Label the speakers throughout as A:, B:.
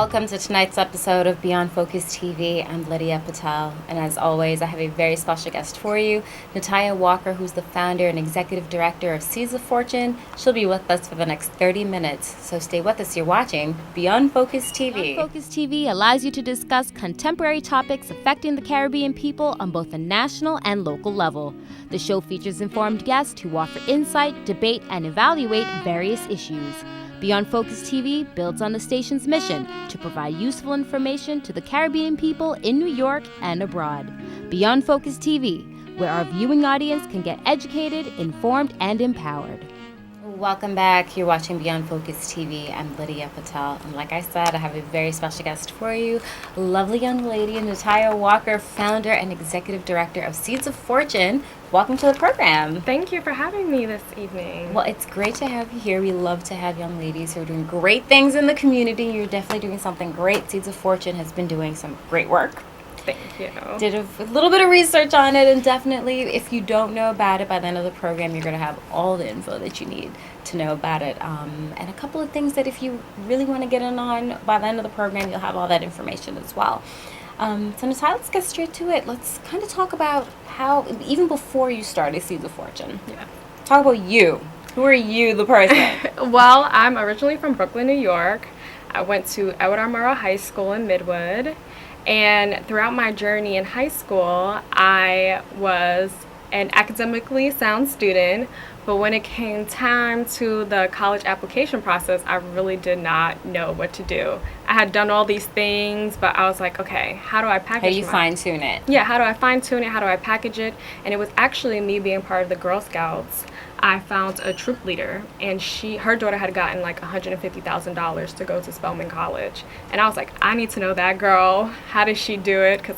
A: Welcome to tonight's episode of Beyond Focus TV. I'm Lydia Patel, and as always, I have a very special guest for you, Nitiya Walker, who's the founder and executive director of Seeds of Fortune. She'll be with us for the next 30 minutes, so stay with us. You're watching Beyond Focus TV. Beyond Focus TV allows you to discuss contemporary topics affecting the Caribbean people on both a national and local level. The show features informed guests who offer insight, debate, and evaluate various issues. Beyond Focus TV builds on the station's mission to provide useful information to the Caribbean people in New York and abroad. Beyond Focus TV, where our viewing audience can get educated, informed, and empowered. Welcome back. You're watching Beyond Focus TV. I'm Lydia Patel, and like I said, I have a very special guest for you, a lovely young lady, Nitiya Walker, founder and executive director of Seeds of Fortune. Welcome to the program.
B: Thank you for having me this evening.
A: Well, it's great to have you here. We love to have young ladies who are doing great things in the community. You're definitely doing something great. Seeds of Fortune has been doing some great work.
B: Thank you.
A: Did a little bit of research on it, and definitely, if you don't know about it, by the end of the program, you're going to have all the info that you need to know about it. And a couple of things that if you really want to get in on, by the end of the program, you'll have all that information as well. So Nitiya, let's get straight to it. Let's kind of talk about how, even before you started Seeds of Fortune, talk about you. Who are you, the person?
B: Well, I'm originally from Brooklyn, New York. I went to Edward R. Murrow High School in Midwood. And throughout my journey in high school, I was an academically sound student, but when it came time to the college application process, I really did not know what to do. I had done all these things, but I was like, okay, how do I package it?
A: How do you fine-tune it?
B: Yeah, how do I fine-tune it? How do I package it? And it was actually me being part of the Girl Scouts. I found a troop leader, and her daughter had gotten like $150,000 to go to Spelman College. And I was like, I need to know that girl. How did she do it? Because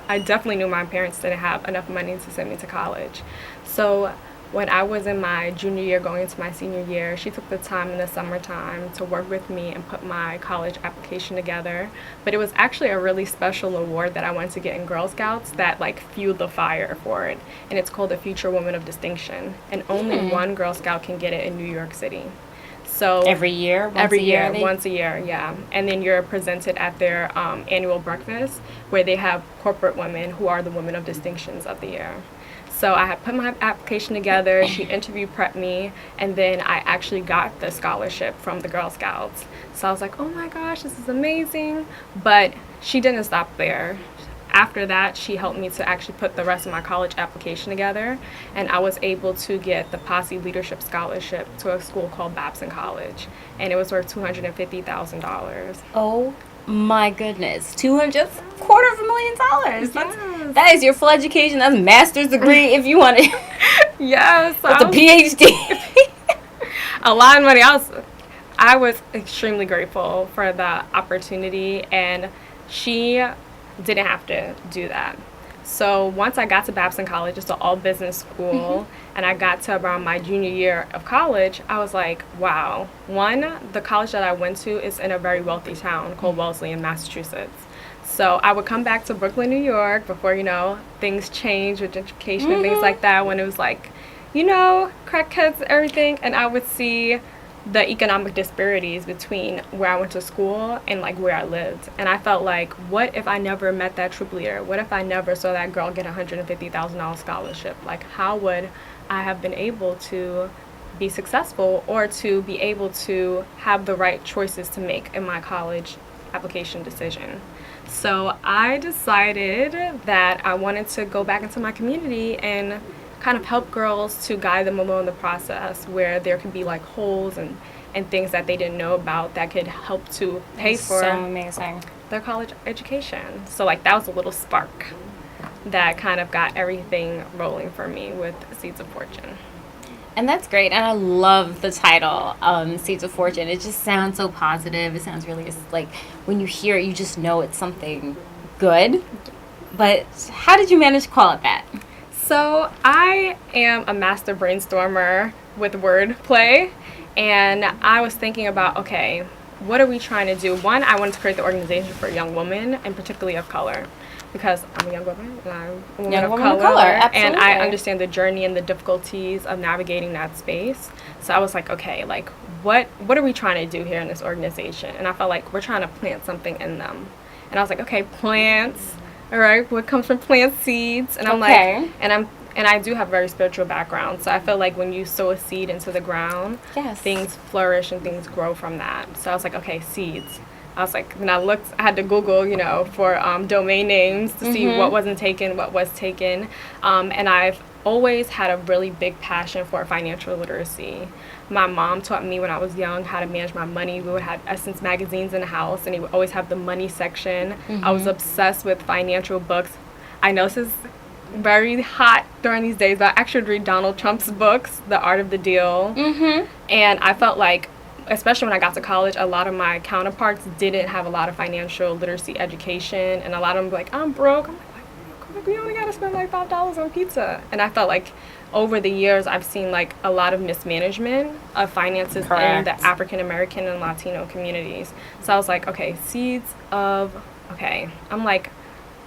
B: I definitely knew my parents didn't have enough money to send me to college. So when I was in my junior year going into my senior year, she took the time in the summertime to work with me and put my college application together. But it was actually a really special award that I wanted to get in Girl Scouts that like fueled the fire for it. And it's called the Future Woman of Distinction. And only one Girl Scout can get it in New York City. So
A: every year?
B: Once a year, yeah. And then you're presented at their annual breakfast where they have corporate women who are the women of distinctions of the year. So I had put my application together, she interview prepped me, and then I actually got the scholarship from the Girl Scouts. So I was like, oh my gosh, this is amazing. But she didn't stop there. After that, she helped me to actually put the rest of my college application together, and I was able to get the Posse Leadership Scholarship to a school called Babson College, and it was worth $250,000.
A: Oh my goodness, $250,000.
B: Yes.
A: That is your full education. That's a master's degree if you want it.
B: Yes.
A: That's a PhD.
B: A lot of money. I was extremely grateful for the opportunity, and she didn't have to do that. So once I got to Babson College, it's an all-business school, and I got to around my junior year of college, I was like, wow. One, the college that I went to is in a very wealthy town called Wellesley in Massachusetts. So I would come back to Brooklyn, New York before, things changed with education and things like that, when it was like, crackheads, everything, and I would see the economic disparities between where I went to school and like where I lived. And I felt like, what if I never met that troop leader? What if I never saw that girl get a $150,000 scholarship? Like, how would I have been able to be successful or to be able to have the right choices to make in my college application decision? So I decided that I wanted to go back into my community and kind of help girls to guide them along the process where there could be like holes and things that they didn't know about that could help to pay for
A: so amazing.
B: Their college education. So like that was a little spark that kind of got everything rolling for me with Seeds of Fortune.
A: And that's great. And I love the title, Seeds of Fortune. It just sounds so positive. It sounds really like when you hear it, you just know it's something good. But how did you manage to call it that?
B: So I am a master brainstormer with wordplay, and I was thinking about, okay, what are we trying to do? One, I wanted to create the organization for young women, and particularly of color, because I'm a young woman and I'm a woman
A: Young
B: of
A: woman of
B: color,
A: color,
B: and I
A: absolutely.
B: understand the journey and the difficulties of navigating that space. So I was like, okay, like what are we trying to do here in this organization? And I felt like we're trying to plant something in them. And I was like, okay, plants. All right, what comes from plant seeds? And I'm
A: Okay.
B: like, and I do have a very spiritual background, so I feel like when you sow a seed into the ground,
A: Yes.
B: things flourish and things grow from that. So I was like, okay, seeds. I was like, and I had to Google, for domain names to see what wasn't taken, what was taken. And I've always had a really big passion for financial literacy. My mom taught me when I was young how to manage my money. We would have Essence magazines in the house, and it would always have the money section. I was obsessed with financial books. I know this is very hot during these days, but I actually read Donald Trump's books, The Art of the Deal. And I felt like, especially when I got to college, a lot of my counterparts didn't have a lot of financial literacy education, and a lot of them were like, I'm broke. I'm like, we only got to spend like $5 on pizza. And I felt like over the years, I've seen like a lot of mismanagement of finances in
A: Correct.
B: the African American and Latino communities. So I was like, okay, I'm like,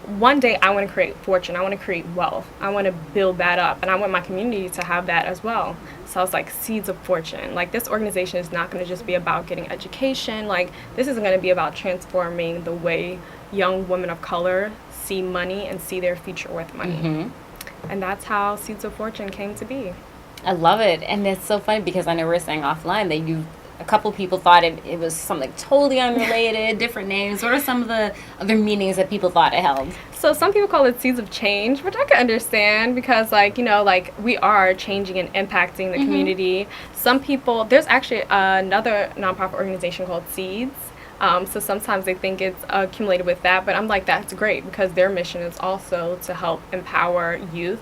B: one day I want to create fortune. I want to create wealth. I want to build that up. And I want my community to have that as well. So I was like, seeds of fortune. Like, this organization is not going to just be about getting education. Like, this is going to be about transforming the way young women of color see money and see their future with money. And that's how Seeds of Fortune came to be.
A: I love it. And it's so funny because I know we were saying offline that a couple people thought it was something totally unrelated, different names. What are some of the other meanings that people thought it held?
B: So some people call it Seeds of Change, which I can understand because, we are changing and impacting the community. Some people, there's actually another nonprofit organization called Seeds. So sometimes they think it's accumulated with that, but I'm like, that's great because their mission is also to help empower youth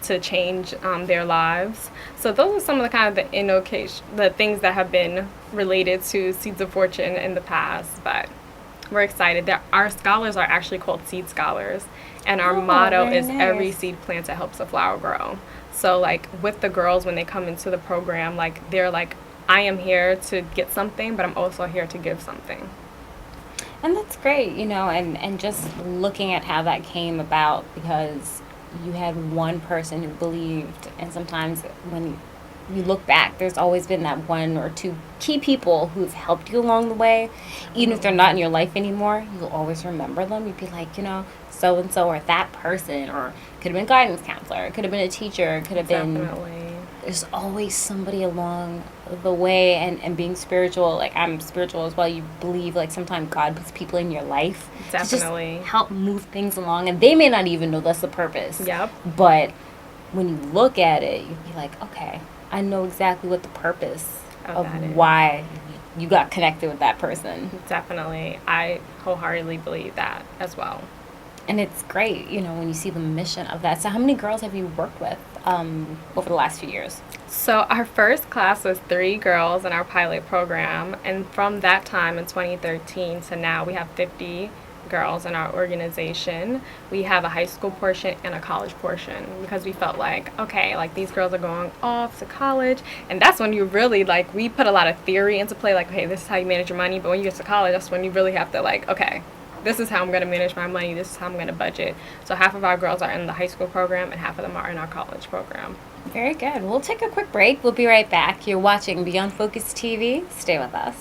B: to change their lives. So those are some of the things that have been related to Seeds of Fortune in the past, but we're excited. Our scholars are actually called Seed Scholars, and our motto
A: very
B: is
A: nice.
B: every seed planted helps a flower grow. So like with the girls, when they come into the program, like they're like, I am here to get something, but I'm also here to give something.
A: And that's great, and just looking at how that came about because you had one person who believed, and sometimes when you look back, there's always been that one or two key people who've helped you along the way. Even if they're not in your life anymore, you'll always remember them. You'd be like, so-and-so or that person, or it could have been a guidance counselor, it could have been a teacher, it could have been...
B: Definitely.
A: There's always somebody along the way, and being spiritual, like I'm spiritual as well, you believe like sometimes God puts people in your life
B: Definitely.
A: to just help move things along, and they may not even know that's the purpose.
B: Yep.
A: But when you look at it, you'd be like, okay, I know exactly what the purpose
B: Of that is.
A: why you got connected with that person.
B: Definitely. I wholeheartedly believe that as well.
A: And it's great, when you see the mission of that. So how many girls have you worked with over the last few years?
B: So our first class was 3 girls in our pilot program, and from that time in 2013 to now, we have 50 girls in our organization. We have a high school portion and a college portion because we felt like, okay, like these girls are going off to college, and that's when you really we put a lot of theory into play, like, okay, this is how you manage your money, but when you get to college, that's when you really have to okay, this is how I'm going to manage my money, this is how I'm going to budget. So half of our girls are in the high school program and half of them are in our college program.
A: Very good. We'll take a quick break. We'll be right back. You're watching Beyond Focus TV. Stay with us.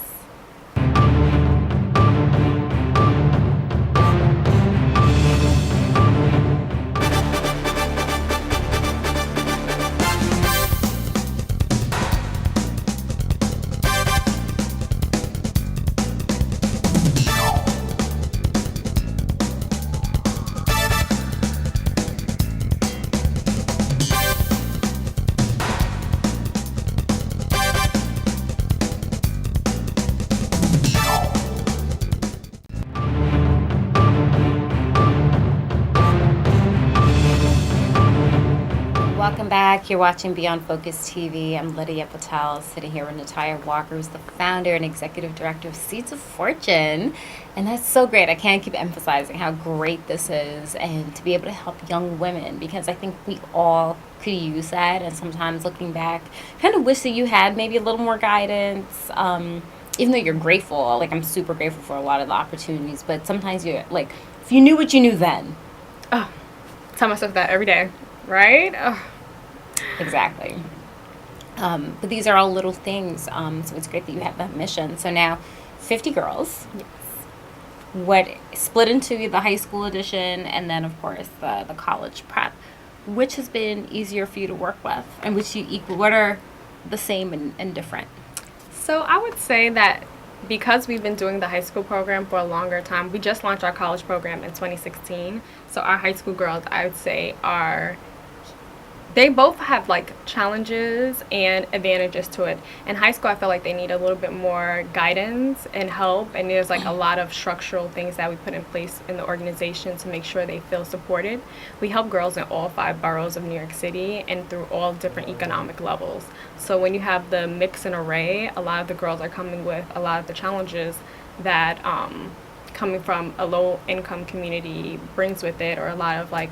A: Welcome back. You're watching Beyond Focus TV. I'm Lydia Patel, sitting here with Nitiya Walker, who's the founder and executive director of Seeds of Fortune. And that's so great. I can't keep emphasizing how great this is, and to be able to help young women, because I think we all could use that. And sometimes looking back, kind of wish that you had maybe a little more guidance. Even though you're grateful, like I'm super grateful for a lot of the opportunities, but sometimes you're like, if you knew what you knew then,
B: Oh, tell myself that every day, right? Oh.
A: Exactly. But these are all little things. So it's great that you have that mission. So now, 50 girls.
B: Yes.
A: What split into the high school edition and then, of course, the college prep. Which has been easier for you to work with, and which you equal? What are the same and different?
B: So I would say that because we've been doing the high school program for a longer time, we just launched our college program in 2016. So our high school girls, I would say, they both have like challenges and advantages to it. In high school, I feel like they need a little bit more guidance and help, and there's like a lot of structural things that we put in place in the organization to make sure they feel supported. We help girls in all 5 boroughs of New York City and through all different economic levels. So when you have the mix and array, a lot of the girls are coming with a lot of the challenges that coming from a low income community brings with it, or a lot of like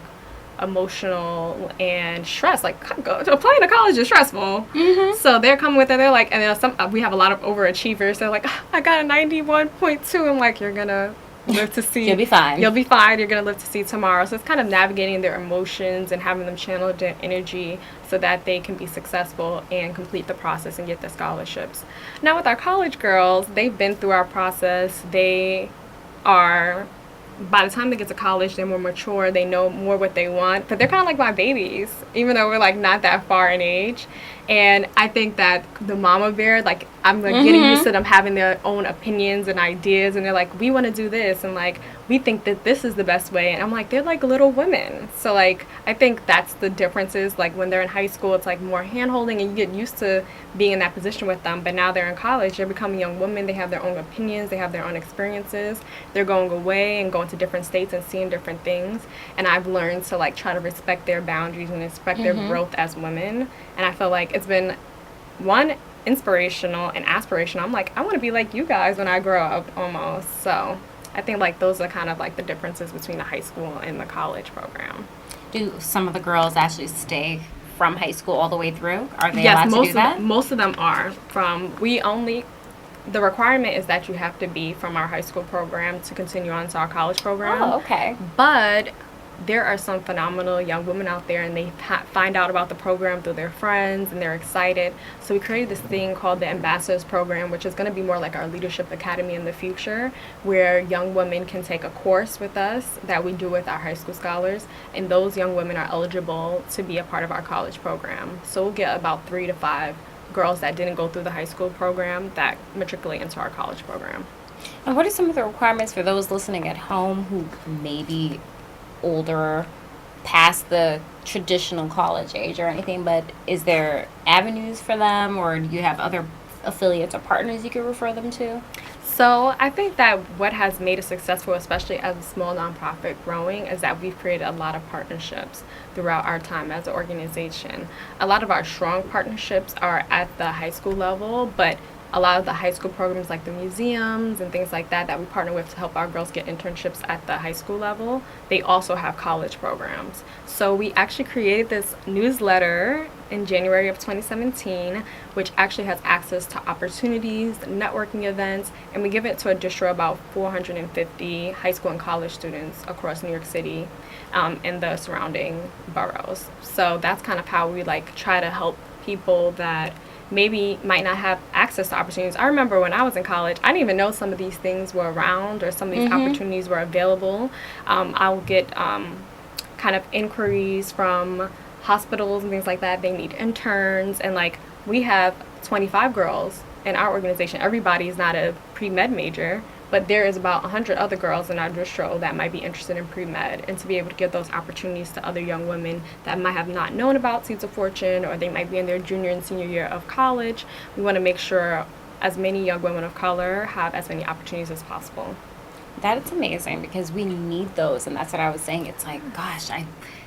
B: emotional and stress. Like applying to college is stressful. So they're coming with it. They're like, and then we have a lot of overachievers. They're like, I got a 91.2. I'm like, you're gonna live to see.
A: You'll be fine.
B: You'll be fine. You're gonna live to see tomorrow. So it's kind of navigating their emotions and having them channel their energy so that they can be successful and complete the process and get the scholarships. Now with our college girls, they've been through our process. They are, by the time they get to college, they're more mature, they know more what they want, but they're kind of like my babies, even though we're like not that far in age. And I think that the mama bear, like I'm like getting used to them having their own opinions and ideas, and they're like, we want to do this, and like we think that this is the best way, and I'm like, they're like little women. So like I think that's the differences. Like when they're in high school, it's like more hand holding and you get used to being in that position with them, but now they're in college, they're becoming young women, they have their own opinions, they have their own experiences, they're going away and going to different states and seeing different things, and I've learned to like try to respect their boundaries and respect their growth as women. And I feel like it's been one inspirational and aspirational. I'm like, I want to be like you guys when I grow up almost. So I think like those are kind of like the differences between the high school and the college program.
A: Do some of the girls actually stay from high school all the way through? Are they allowed to do that?
B: Most of them are. The requirement is that you have to be from our high school program to continue on to our college program.
A: Oh, okay.
B: But there are some phenomenal young women out there, and they find out about the program through their friends, and they're excited. So we created this thing called the Ambassadors Program, which is going to be more like our Leadership Academy in the future, where young women can take a course with us that we do with our high school scholars, and those young women are eligible to be a part of our college program. So we'll get about 3 to 5 girls that didn't go through the high school program that matriculate into our college program.
A: And what are some of the requirements for those listening at home who may be older, past the traditional college age or anything, but is there avenues for them, or do you have other affiliates or partners you could refer them to?
B: So I think that what has made us successful, especially as a small nonprofit growing, is that we've created a lot of partnerships throughout our time as an organization. A lot of our strong partnerships are at the high school level, but a lot of the high school programs like the museums and things like that that we partner with to help our girls get internships at the high school level, they also have college programs. So we actually created this newsletter in January of 2017, which actually has access to opportunities, networking events, and we give it to a distro about 450 high school and college students across New York City and the surrounding boroughs. So that's kind of how we like try to help people that maybe might not have access to opportunities. I remember when I was in college, I didn't even know some of these things were around or some of these opportunities were available. I'll get kind of inquiries from hospitals and things like that. They need interns, and like we have 25 girls in our organization. Everybody is not a pre-med major, but there is about 100 other girls in our distro that might be interested in pre-med, and to be able to give those opportunities to other young women that might have not known about Seeds of Fortune, or they might be in their junior and senior year of college. We want to make sure as many young women of color have as many opportunities as possible.
A: That is amazing, because we need those, and that's what I was saying. It's like, gosh,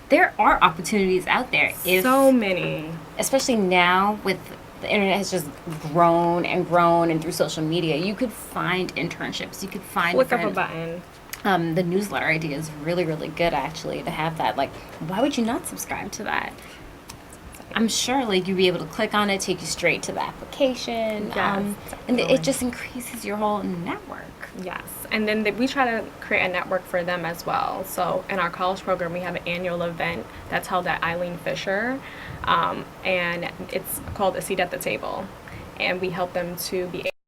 A: there are opportunities out there.
B: So many. Especially
A: now with the internet has just grown and grown, and through social media, you could find internships. You could find
B: click up a button.
A: The newsletter idea is really, really good, actually, to have that. Like, why would you not subscribe to that? I'm sure like you'll be able to click on it, take you straight to the application.
B: Yes,
A: And
B: definitely.
A: it just increases your whole network.
B: Yes, and then we try to create a network for them as well. So in our college program, we have an annual event that's held at Eileen Fisher, and it's called A Seat at the Table. And we help them to be